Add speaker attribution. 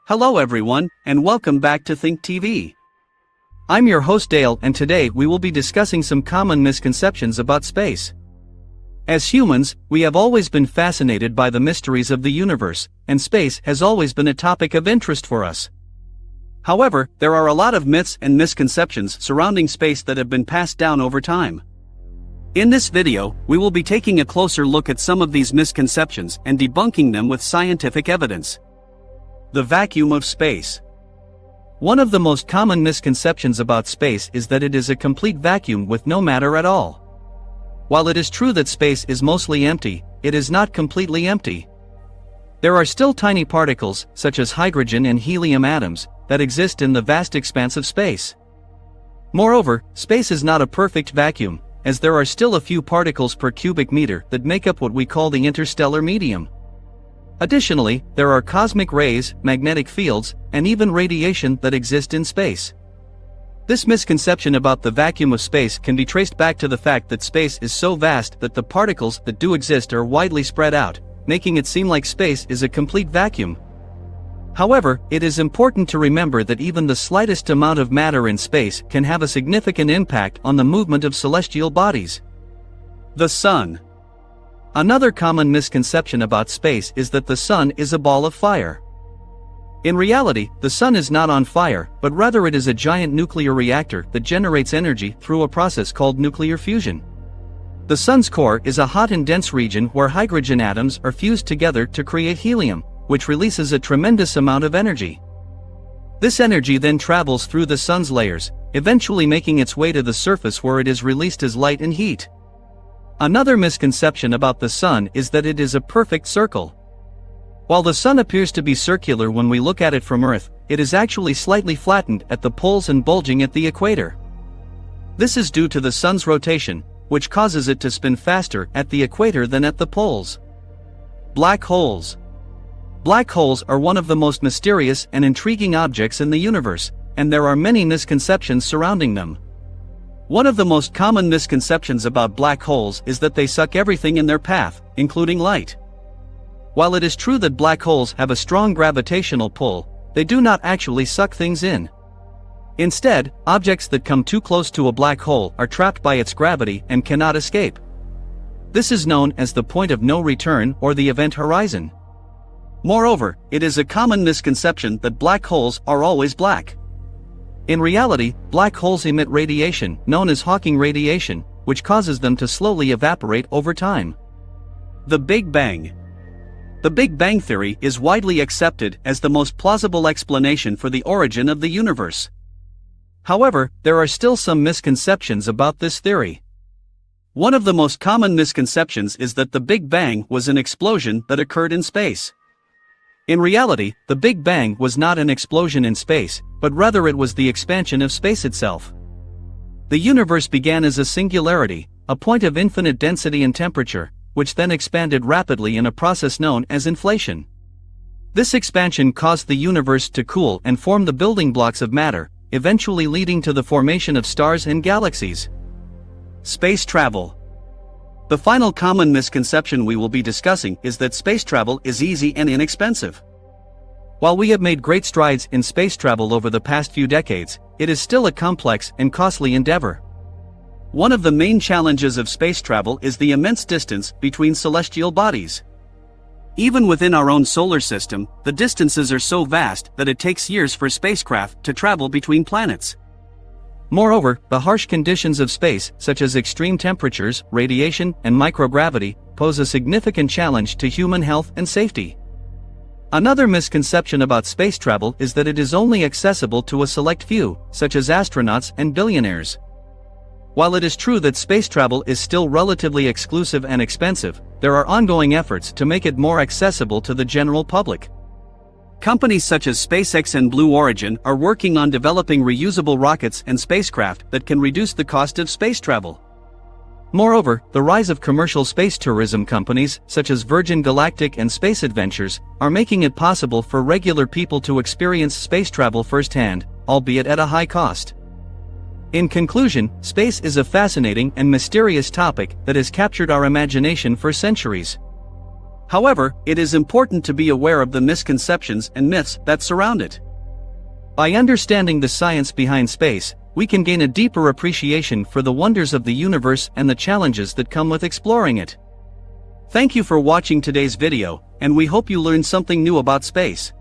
Speaker 1: Hello everyone, and welcome back to Think TV. I'm your host Dale, and today we will be discussing some common misconceptions about space. As humans, we have always been fascinated by the mysteries of the universe, and space has always been a topic of interest for us. However, there are a lot of myths and misconceptions surrounding space that have been passed down over time. In this video, we will be taking a closer look at some of these misconceptions and debunking them with scientific evidence. The vacuum of space. One of the most common misconceptions about space is that it is a complete vacuum with no matter at all. While it is true that space is mostly empty, it is not completely empty. There are still tiny particles, such as hydrogen and helium atoms, that exist in the vast expanse of space. Moreover, space is not a perfect vacuum, as there are still a few particles per cubic meter that make up what we call the interstellar medium. Additionally, there are cosmic rays, magnetic fields, and even radiation that exist in space. This misconception about the vacuum of space can be traced back to the fact that space is so vast that the particles that do exist are widely spread out, making it seem like space is a complete vacuum. However, it is important to remember that even the slightest amount of matter in space can have a significant impact on the movement of celestial bodies. The Sun. Another common misconception about space is that the Sun is a ball of fire. In reality, the Sun is not on fire, but rather it is a giant nuclear reactor that generates energy through a process called nuclear fusion. The Sun's core is a hot and dense region where hydrogen atoms are fused together to create helium, which releases a tremendous amount of energy. This energy then travels through the Sun's layers, eventually making its way to the surface where it is released as light and heat. Another misconception about the Sun is that it is a perfect circle. While the Sun appears to be circular when we look at it from Earth, it is actually slightly flattened at the poles and bulging at the equator. This is due to the Sun's rotation, which causes it to spin faster at the equator than at the poles. Black holes. Black holes are one of the most mysterious and intriguing objects in the universe, and there are many misconceptions surrounding them. One of the most common misconceptions about black holes is that they suck everything in their path, including light. While it is true that black holes have a strong gravitational pull, they do not actually suck things in. Instead, objects that come too close to a black hole are trapped by its gravity and cannot escape. This is known as the point of no return or the event horizon. Moreover, it is a common misconception that black holes are always black. In reality, black holes emit radiation, known as Hawking radiation, which causes them to slowly evaporate over time. The Big Bang. The Big Bang Theory is widely accepted as the most plausible explanation for the origin of the universe. However, there are still some misconceptions about this theory. One of the most common misconceptions is that the Big Bang was an explosion that occurred in space. In reality, the Big Bang was not an explosion in space, but rather it was the expansion of space itself. The universe began as a singularity, a point of infinite density and temperature, which then expanded rapidly in a process known as inflation. This expansion caused the universe to cool and form the building blocks of matter, eventually leading to the formation of stars and galaxies. Space travel. The final common misconception we will be discussing is that space travel is easy and inexpensive. While we have made great strides in space travel over the past few decades, it is still a complex and costly endeavor. One of the main challenges of space travel is the immense distance between celestial bodies. Even within our own solar system, the distances are so vast that it takes years for spacecraft to travel between planets. Moreover, the harsh conditions of space, such as extreme temperatures, radiation, and microgravity, pose a significant challenge to human health and safety. Another misconception about space travel is that it is only accessible to a select few, such as astronauts and billionaires. While it is true that space travel is still relatively exclusive and expensive, there are ongoing efforts to make it more accessible to the general public. Companies such as SpaceX and Blue Origin are working on developing reusable rockets and spacecraft that can reduce the cost of space travel. Moreover, the rise of commercial space tourism companies, such as Virgin Galactic and Space Adventures, are making it possible for regular people to experience space travel firsthand, albeit at a high cost. In conclusion, space is a fascinating and mysterious topic that has captured our imagination for centuries. However, it is important to be aware of the misconceptions and myths that surround it. By understanding the science behind space, we can gain a deeper appreciation for the wonders of the universe and the challenges that come with exploring it. Thank you for watching today's video, and we hope you learned something new about space.